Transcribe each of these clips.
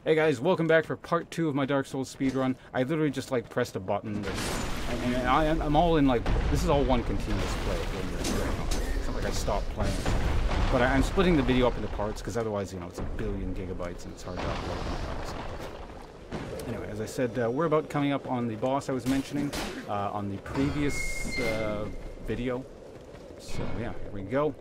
Hey guys, welcome back for part 2 of my Dark Souls speedrun. I literally just like pressed a button and I'm all in like, this is all one continuous play. It's not like I stopped playing. But I'm splitting the video up into parts because otherwise, you know, it's a billion gigabytes and it's hard to upload. So. Anyway, as I said, we're about coming up on the boss I was mentioning on the previous video. So yeah, here we go.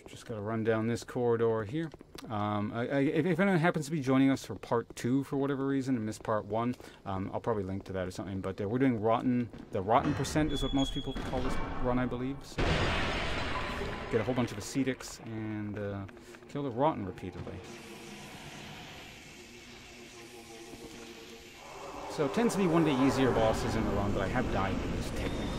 Just got to run down this corridor here. If anyone happens to be joining us for part 2 for whatever reason and missed part 1, I'll probably link to that or something. But we're doing rotten. The rotten percent is what most people call this run, I believe. So get a whole bunch of ascetics and kill the rotten repeatedly. So it tends to be one of the easier bosses in the run, but I have died to this technically.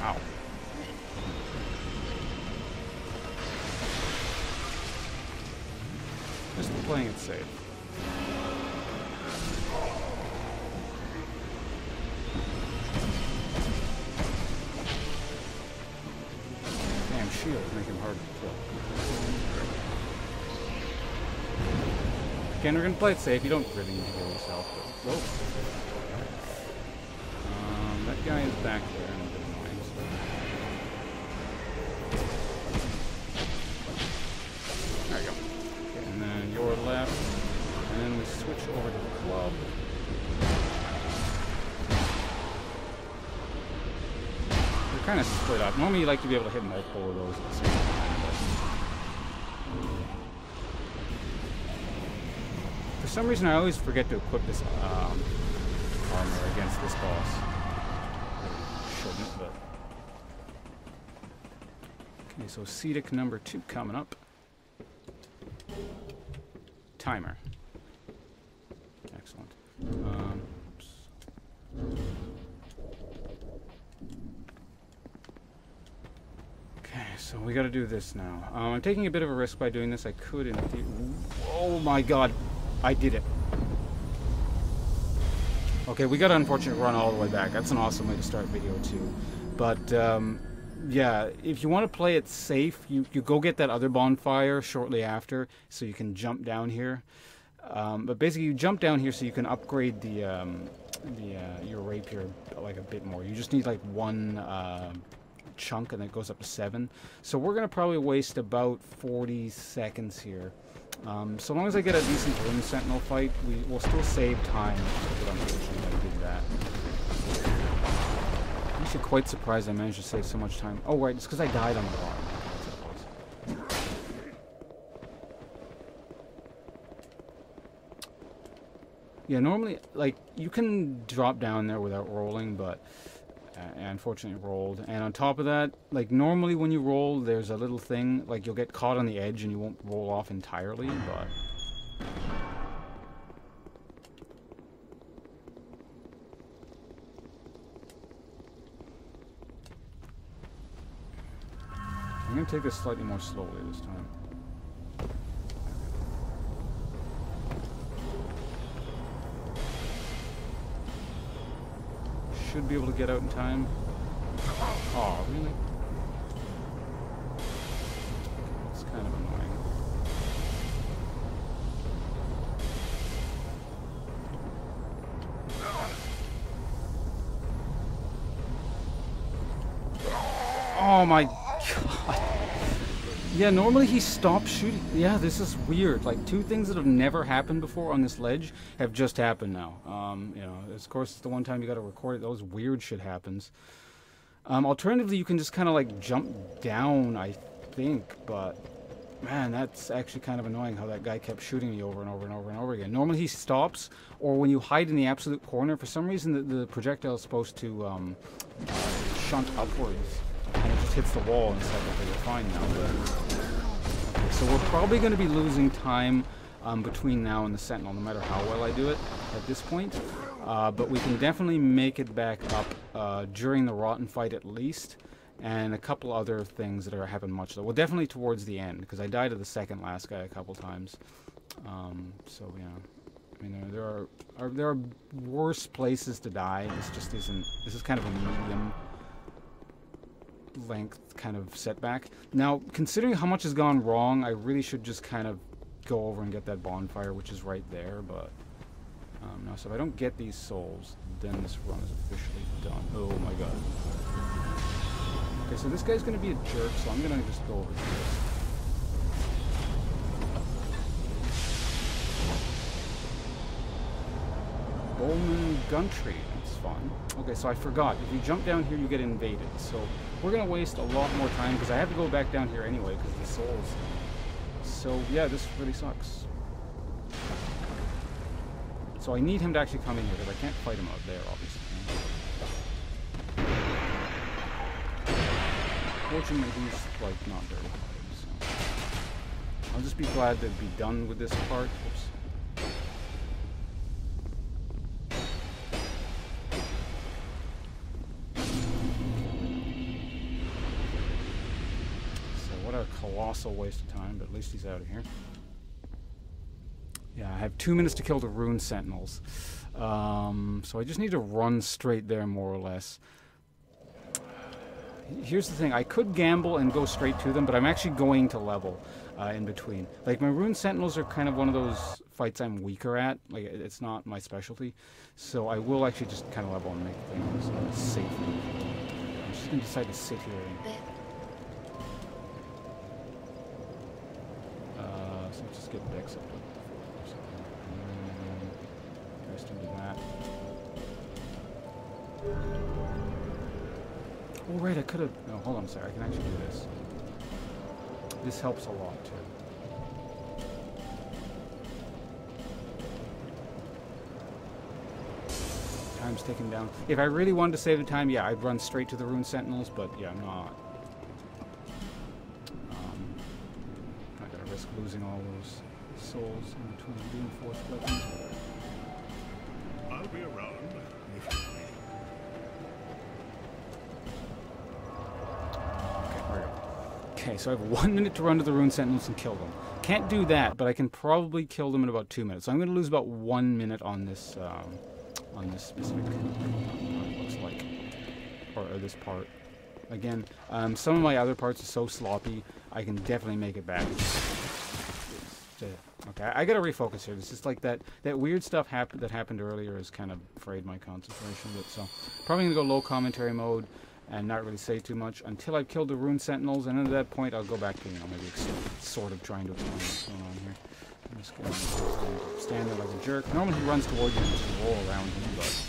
Ow. Just playing it safe. Damn shields make him hard to kill. Again, we're gonna play it safe. You don't really need to kill yourself. But, whoa. That guy is back there. There you go. Okay, and then your left, and then we switch over to the club. They're kind of split up. Normally you like to be able to hit multiple of those at the same time. For some reason I always forget to equip this armor against this boss. I shouldn't, but... Okay, so ascetic number 2 coming up. Timer. Excellent. Oops. Okay, so we got to do this now. I'm taking a bit of a risk by doing this. I could in theory. Oh my god, I did it. Okay, we got an unfortunate run all the way back. That's an awesome way to start video too. But yeah, if you want to play it safe, you go get that other bonfire shortly after, so you can jump down here. But basically, you jump down here so you can upgrade the your rapier like a bit more. You just need like one chunk, and it goes up to 7. So we're gonna probably waste about 40 seconds here. So long as I get a decent Rune Sentinel fight, we'll still save time. But unfortunately, I did that. I'm actually quite surprised I managed to save so much time. Oh, right, it's because I died on the bottom. Yeah, normally, like, you can drop down there without rolling, but I unfortunately rolled. And on top of that, like, normally when you roll, there's a little thing, like, you'll get caught on the edge and you won't roll off entirely, but... I'm going to take this slightly more slowly this time. Should be able to get out in time. Oh, really? It's kind of annoying. Oh my god. Yeah, normally he stops shooting. Yeah, this is weird. Like, 2 things that have never happened before on this ledge have just happened now. You know, of course, it's the one time you got to record it. Those weird shit happens. Alternatively, you can just kind of like jump down, I think. But man, that's actually kind of annoying how that guy kept shooting me over and over and over and over again. Normally he stops, or when you hide in the absolute corner, for some reason the projectile is supposed to shunt upwards. And it just hits the wall and stuff. Okay, you're fine now. Okay, so we're probably going to be losing time between now and the Sentinel, no matter how well I do it at this point. But we can definitely make it back up during the Rotten fight at least. and a couple other things that are happened much though. Well, definitely towards the end, because I died to the second last guy a couple times. So yeah, I mean there are worse places to die. This just isn't. This is kind of a medium length kind of setback. Now, considering how much has gone wrong, I really should just kind of go over and get that bonfire, which is right there. But no, so if I don't get these souls, then this run is officially done. Oh my god. Okay, so this guy's going to be a jerk, so I'm going to just go over here. Bowman Guntree, that's fun. Okay, so I forgot. If you jump down here, you get invaded. So we're going to waste a lot more time, because I have to go back down here anyway, because the souls. So yeah, this really sucks. So I need him to actually come in here, because I can't fight him out there, obviously. Fortunately, he's, like, not very hard, so... I'll just be glad to be done with this part. Oops. So, what a colossal waste of time, but at least he's out of here. Yeah, I have 2 minutes to kill the Rune Sentinels. So I just need to run straight there, more or less. Here's the thing, I could gamble and go straight to them, but I'm actually going to level in between. Like, my Rune Sentinels are kind of one of those fights I'm weaker at. Like, it's not my specialty. So I will actually just kind of level and make things safer. I'm just going to decide to sit here. So let's just get Dex up to 4 or something. Rest into that. Oh, right, I could have... No, hold on a second. I can actually do this. This helps a lot, too. Time's ticking down. If I really wanted to save the time, yeah, I'd run straight to the Rune Sentinels, but yeah, I'm not. Not going to risk losing all those souls in between reinforced weapons. I'll be around. Okay, so I have 1 minute to run to the Rune Sentinels and kill them. Can't do that, but I can probably kill them in about 2 minutes. So I'm going to lose about 1 minute on this specific, it looks like, or this part. Again, some of my other parts are so sloppy, I can definitely make it back. Okay, I gotta refocus here. This is like that weird stuff that happened earlier has kind of frayed my concentration a bit. So probably gonna go low commentary mode and not really say too much until I've killed the Rune Sentinels, and at that point I'll go back to, maybe sort of trying to explain what's going on here. I'm just gonna stand there like a jerk. Normally he runs towards you and just roll around him, but...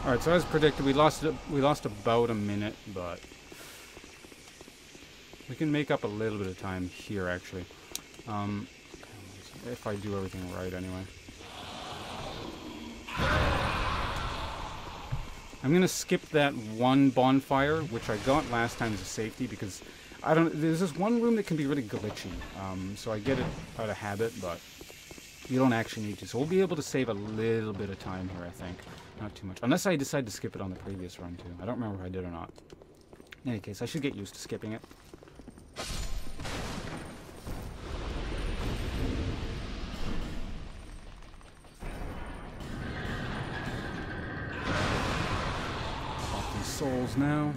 Alright, so as predicted, we lost about a minute, but we can make up a little bit of time here, actually. If I do everything right, anyway. I'm going to skip that one bonfire, which I got last time as a safety, because I don't. There's this one room that can be really glitchy, so I get it out of habit, but you don't actually need to. So we'll be able to save a little bit of time here, I think. Not too much. Unless I decide to skip it on the previous run, too. I don't remember if I did or not. In any case, I should get used to skipping it. Pop these souls now.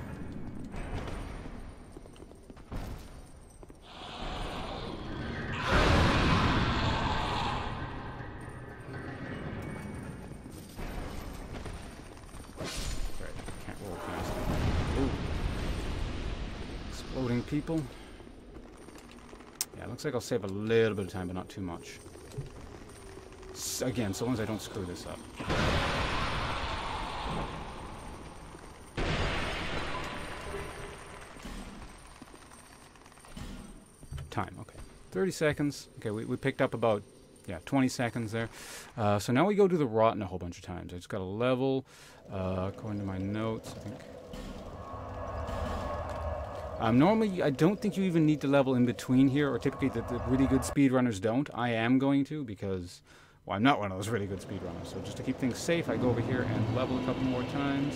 People. Yeah, it looks like I'll save a little bit of time, but not too much. Again, so long as I don't screw this up. Time, okay. 30 seconds. Okay, we picked up about, yeah, 20 seconds there. So now we go do the rotten a whole bunch of times. I just got a level, according to my notes, I think. Normally, I don't think you even need to level in between here, or typically the really good speedrunners don't. I am going to because, well, I'm not one of those really good speedrunners. So just to keep things safe, I go over here and level a couple more times.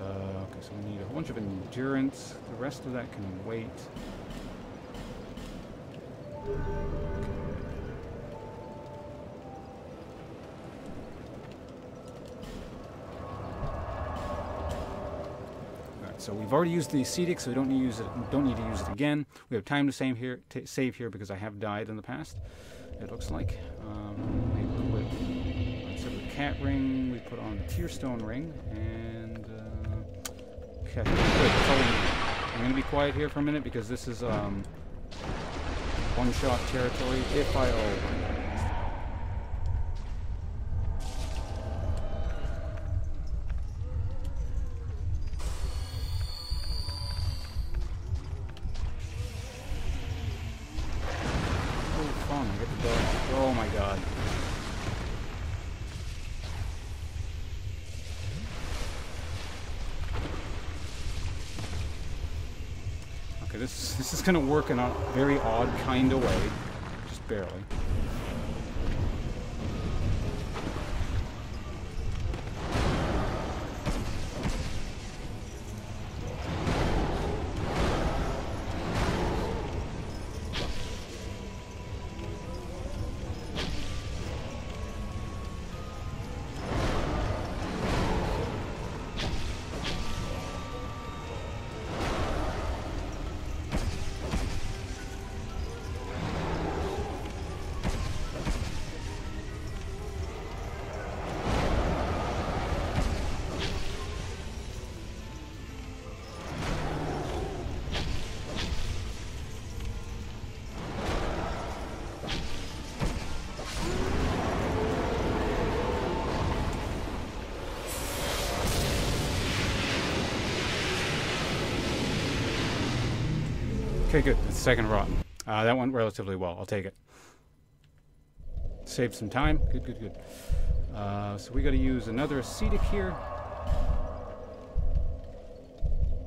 Okay, so we need a whole bunch of endurance. The rest of that can wait. So we've already used the ascetics, so we don't need to use it. Don't need to use it again. We have time to save here because I have died in the past. It looks like. Instead of the cat ring, we put on the tearstone ring, and okay, that's all we need. I'm going to be quiet here for a minute because this is one-shot territory. If I oh my god. Okay, this is gonna work in a very odd kind of way. Just barely. Okay, good. It's the second rotten. That went relatively well. I'll take it. Saved some time. Good, good, good. So we got to use another ascetic here.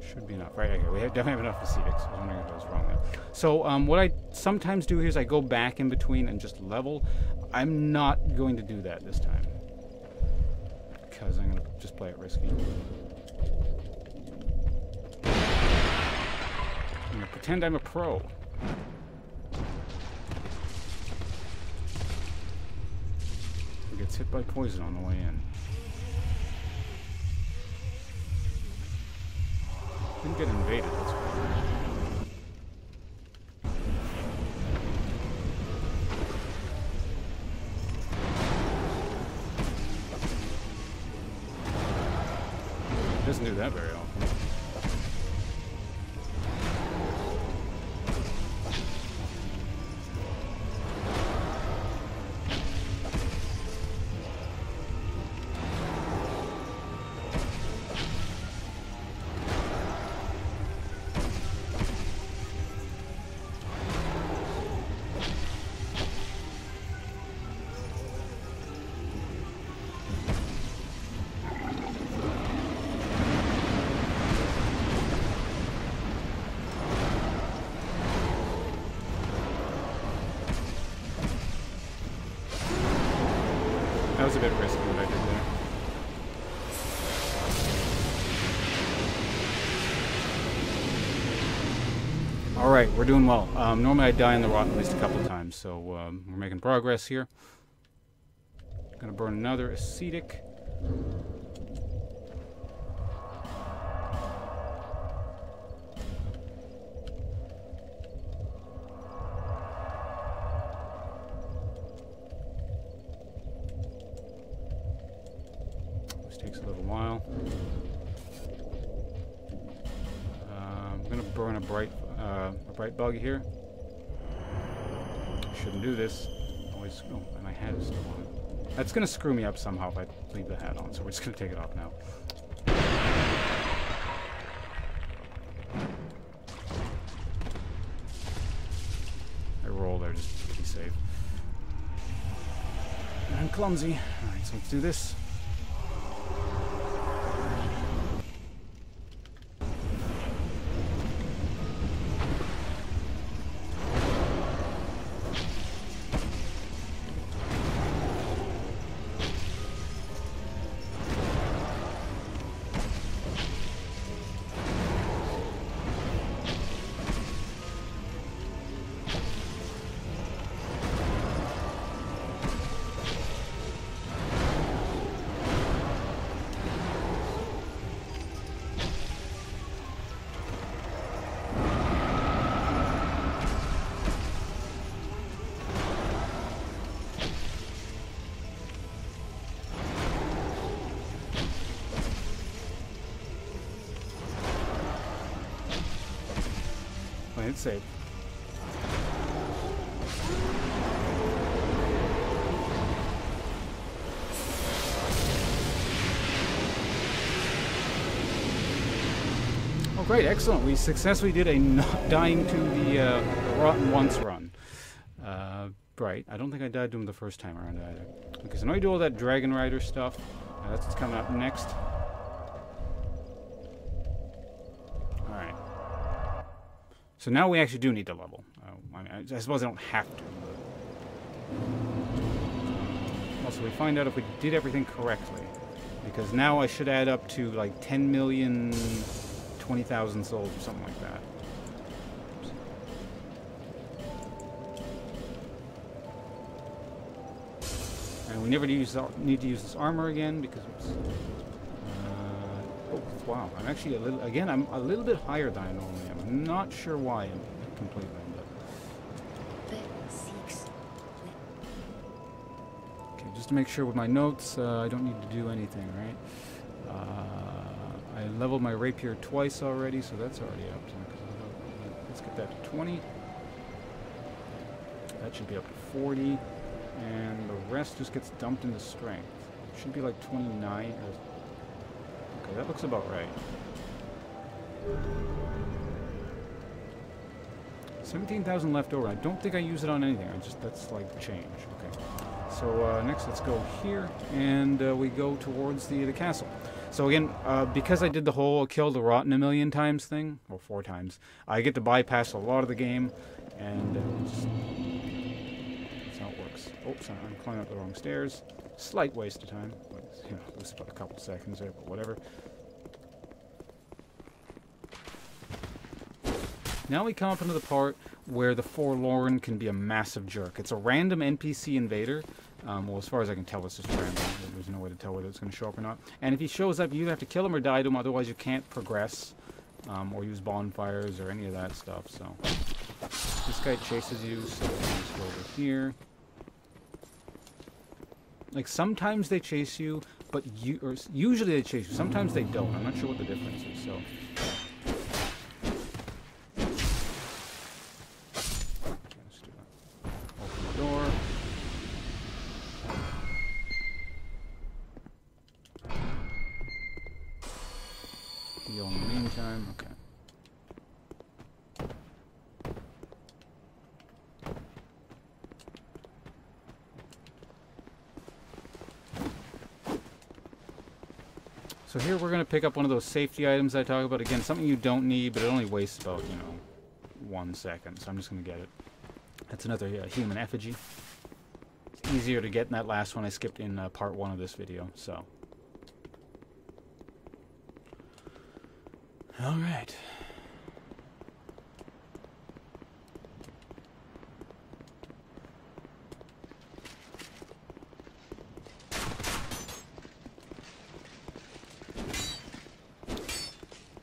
Should be enough. Right, okay. We definitely have enough ascetics. I was wondering if I was wrong there. So what I sometimes do here is I go back in between and just level. I'm not going to do that this time, because I'm going to just play it risky. I'm going to pretend I'm a pro. Who gets hit by poison on the way in. Didn't get invaded, that's cool. Doesn't do that very often. That was a bit risky what I did there. Alright, we're doing well. Normally I die in the rot at least a couple of times, so we're making progress here. Gonna burn another ascetic. This takes a little while. I'm gonna burn a bright bug here. Shouldn't do this. Always. Oh, and my hat is still on. That's gonna screw me up somehow if I leave the hat on, so we're just gonna take it off now. I roll there just to be safe. And I'm clumsy. Alright, so let's do this. Play it safe. Oh great, excellent. We successfully did a not dying to the rotten once run. Right, I don't think I died to him the first time around either. Okay, so now we do all that Dragon Rider stuff. That's what's coming up next. Alright. So now we actually do need to level. I suppose I don't have to. Also, we find out if we did everything correctly. Because now I should add up to like 10,020,000 souls or something like that. And we never need to use this armor again because it's... oh, wow. I'm actually a little... Again, I'm a little bit higher than I normally am. I'm not sure why I'm completely, but... Okay, just to make sure with my notes, I don't need to do anything, right? I leveled my rapier twice already, so that's already up. Let's get that to 20. That should be up to 40. And the rest just gets dumped into strength. It should be like 29 or... Okay, that looks about right. 17,000 left over. I don't think I use it on anything. That's like change. Okay. So next let's go here and we go towards the castle. So again, because I did the whole kill the rotten a million times thing, or 4 times, I get to bypass a lot of the game and that's how it works. Oh, sorry, I'm climbing up the wrong stairs. Slight waste of time. But, you know, this is about a couple seconds there, but whatever. Now we come up into the part where the Forlorn can be a massive jerk. It's a random NPC invader. Well, as far as I can tell, it's just random. There's no way to tell whether it's going to show up or not. And if he shows up, you either have to kill him or die to him, otherwise you can't progress or use bonfires or any of that stuff. So this guy chases you, so we'll just go over here. Like, sometimes they chase you, but usually they chase you. Sometimes they don't. I'm not sure what the difference is, so... Heal in the meantime, okay. So here we're going to pick up one of those safety items I talk about. Again, something you don't need, but it only wastes about, 1 second. So I'm just going to get it. That's another human effigy. It's easier to get than that last one I skipped in part 1 of this video, so. Alright.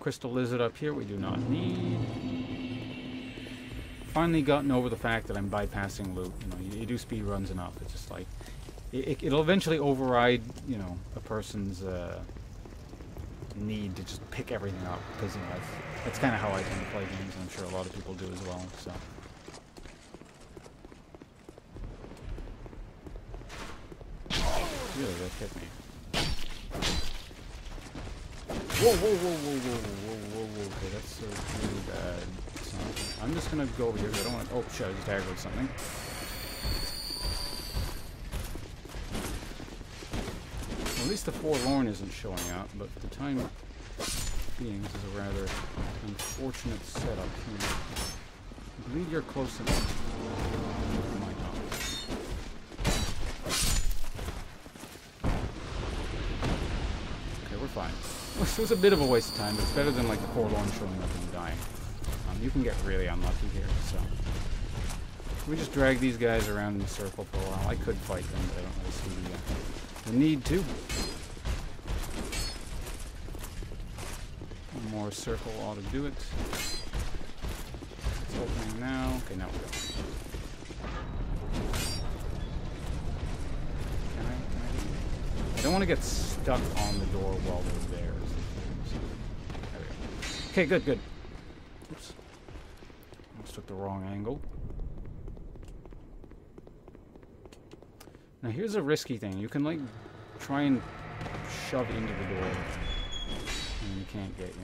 Crystal lizard up here we do not need. Finally gotten over the fact that I'm bypassing loot. You know, you do speed runs enough. It's just like it'll eventually override, you know, a person's need to just pick everything up, because you know, that's kind of how I tend to play games, and I'm sure a lot of people do as well. So. Really, that hit me. Whoa, whoa, whoa, whoa, whoa, whoa, whoa, whoa. Okay, that's really bad. So I'm just gonna go over here. I don't want to. Oh shit! I just aggroed something. Well, at least the forlorn isn't showing up, but for the time being, this is a rather unfortunate setup here. I believe you're close enough. You might not. Okay, we're fine. This was a bit of a waste of time, but it's better than like the forlorn showing up and dying. You can get really unlucky here, so. We just drag these guys around in a circle for a while. I could fight them, but I don't really see the need to. One more circle ought to do it. It's opening now. Okay, now we go. Can I don't want to get stuck on the door while they're there. There we go. Okay, good, good. Oops. Almost took the wrong angle. Now here's a risky thing. You can like try and shove into the door, and you can't get you.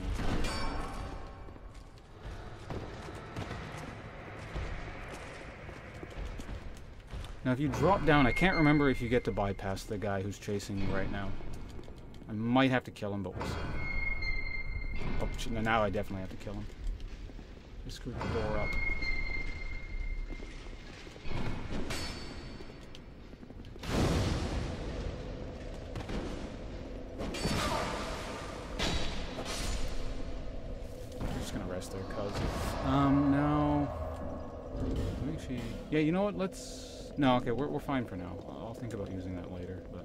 Now if you drop down, I can't remember if you get to bypass the guy who's chasing you right now. I might have to kill him, but we'll see. Oh, now I definitely have to kill him. Just screw the door up. I'm just gonna rest there, cuz. No. Actually, yeah, you know what? Let's. No, okay, we're fine for now. I'll think about using that later, but.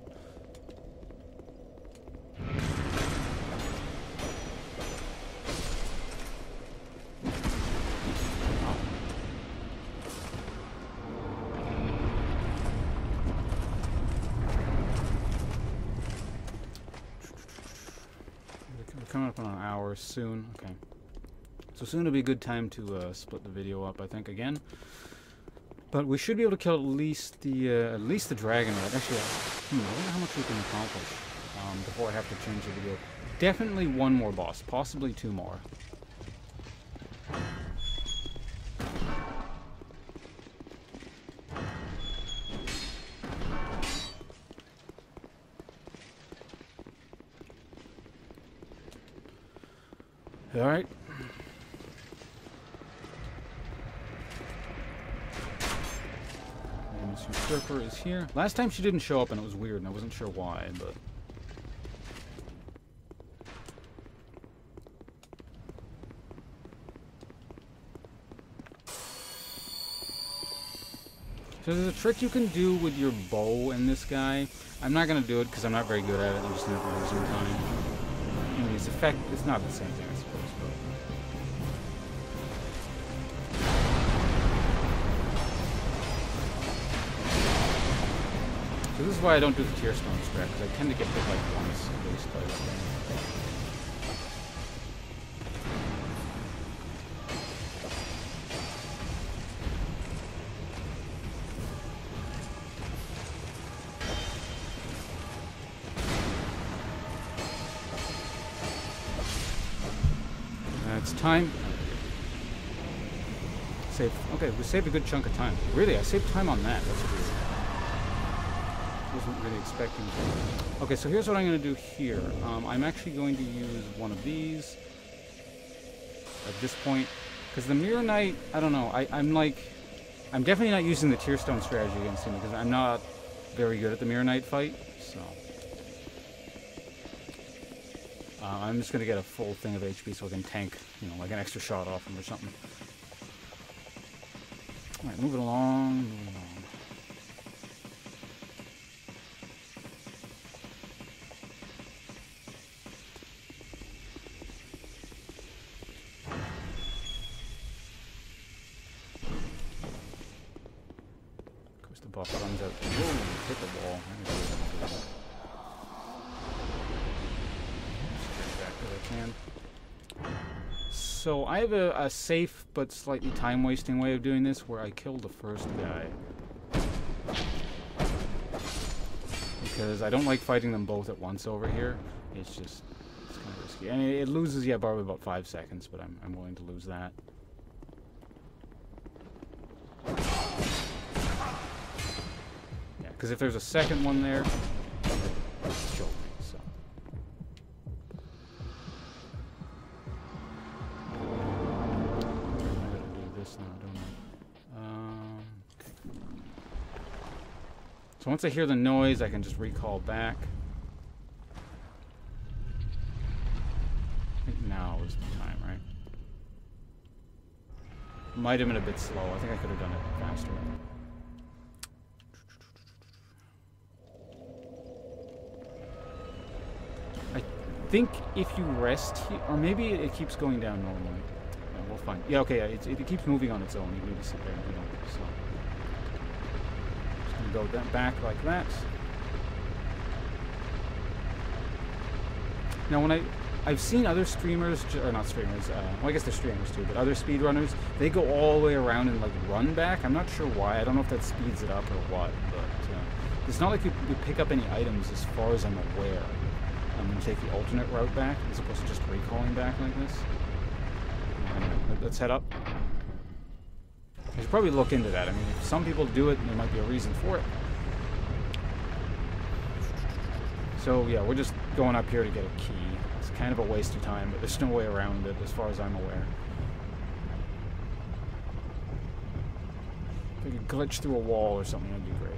Coming up on an hour soon. Okay, so soon will be a good time to split the video up, I think, again. But we should be able to kill at least the dragon. Actually, I wonder how much we can accomplish before I have to change the video. Definitely one more boss, possibly 2 more. Alright. Miss Usurper is here. Last time she didn't show up and it was weird and I wasn't sure why, but... So there's a trick you can do with your bow in this guy. I'm not going to do it because I'm not very good at it. I'm just never losing time. I mean, it's not the same thing, I suppose, but... So this is why I don't do the tear stone strat, because I tend to get hit like once at least by that thing. It's time. Save. Okay, we saved a good chunk of time. Really, I saved time on that. That's weird. Wasn't really expecting to. Okay, so here's what I'm going to do here. I'm actually going to use one of these at this point, because the Mirror Knight, I don't know. I'm definitely not using the Tear Stone strategy against him because I'm not very good at the Mirror Knight fight, so... I'm just gonna get a full thing of HP so I can tank, you know, like an extra shot off him or something. Alright, moving along, moving along. Of course the buff runs out. Whoa, hit the wall. So I have a safe but slightly time-wasting way of doing this where I kill the first guy. Because I don't like fighting them both at once over here. It's kind of risky. And it loses, yeah, probably about 5 seconds, but I'm willing to lose that. Yeah, because if there's a second one there, it's choke me, so. So once I hear the noise, I can just recall back. I think now is the time, right? Might have been a bit slow. I think I could have done it faster. I think if you rest here, or maybe it keeps going down normally. Yeah, we'll find. Yeah, okay, yeah, it keeps moving on its own. You need to sit there, you know, so. Go back like that. Now when I've seen other streamers, or not streamers, well I guess they're streamers too, but other speedrunners, they go all the way around and like run back. I'm not sure why. I don't know if that speeds it up or what, but it's not like you pick up any items as far as I'm aware. When you take the alternate route back, as opposed to just recalling back like this. Let's head up. I should probably look into that. I mean, if some people do it, there might be a reason for it. So, yeah, we're just going up here to get a key. It's kind of a waste of time, but there's no way around it, as far as I'm aware. If I could glitch through a wall or something, that'd be great.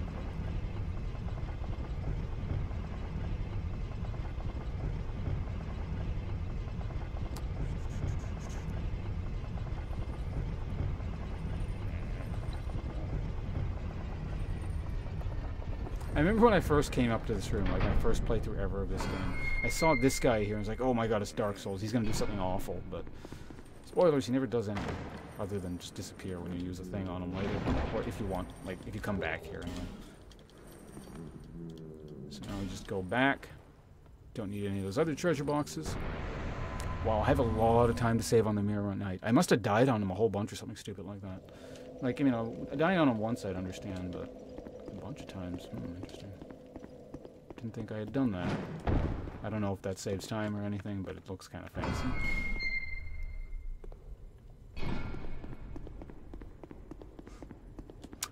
I remember when I first came up to this room, like my first playthrough ever of this game, I saw this guy here and was like, oh my god, it's Dark Souls, he's gonna do something awful, but spoilers, he never does anything, other than just disappear when you use a thing on him later, or if you want, like, if you come back here anyway. So now we just go back, don't need any of those other treasure boxes. Wow, I have a lot of time to save on the Mirror Knight. I must have died on him a whole bunch or something stupid like that. Like, you know, dying on him once I'd understand, but a bunch of times. Interesting. Didn't think I had done that. I don't know if that saves time or anything, but it looks kind of fancy.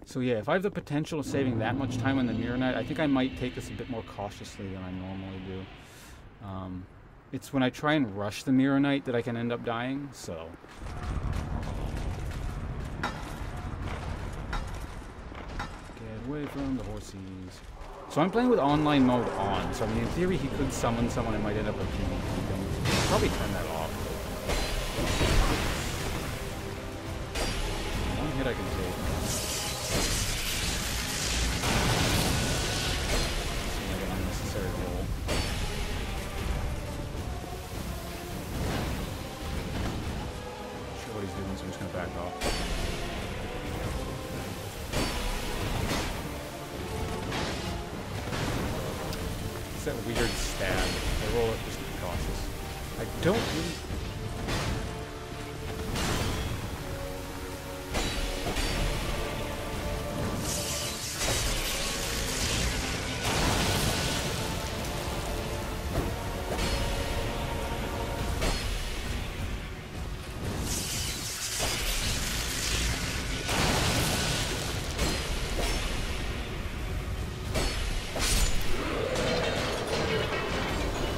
So yeah, if I have the potential of saving that much time on the Mirror Knight, I think I might take this a bit more cautiously than I normally do. It's when I try and rush the Mirror Knight that I can end up dying, so... away from the horsies. So I'm playing with online mode on, so I mean in theory he could summon someone and might end up with PvP. Probably turn that off. One hit I can take. Seems like an unnecessary roll. Not sure what he's doing, so I'm just gonna back off. That weird stab. I roll it just to be cautious. I don't really...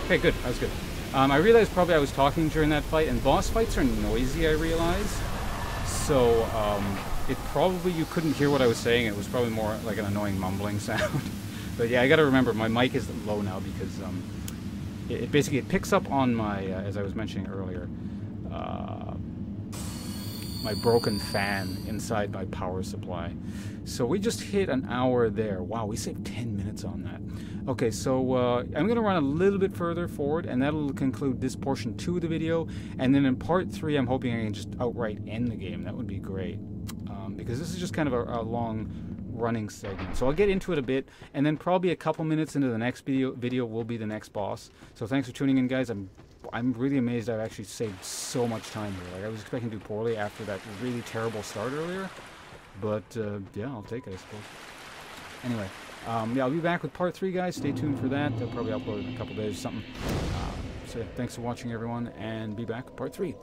Okay, good. That was good. I realized probably I was talking during that fight, and boss fights are noisy, I realize. So, it probably, you couldn't hear what I was saying. It was probably more like an annoying mumbling sound. But yeah, I gotta remember my mic is low now because it basically it picks up on my, as I was mentioning earlier, my broken fan inside my power supply. So we just hit an hour there. Wow, we saved 10 minutes on that. Okay, so I'm going to run a little bit further forward, and that'll conclude this portion 2 of the video. And then in part 3, I'm hoping I can just outright end the game. That would be great. Because this is just kind of a long running segment. So I'll get into it a bit, and then probably a couple minutes into the next video will be the next boss. So thanks for tuning in, guys. I'm really amazed I've actually saved so much time here. Like, I was expecting to do poorly after that really terrible start earlier. But, yeah, I'll take it, I suppose. Anyway, yeah, I'll be back with part 3, guys. Stay tuned for that. I'll probably upload in a couple days or something. So, yeah, thanks for watching, everyone, and be back with part 3.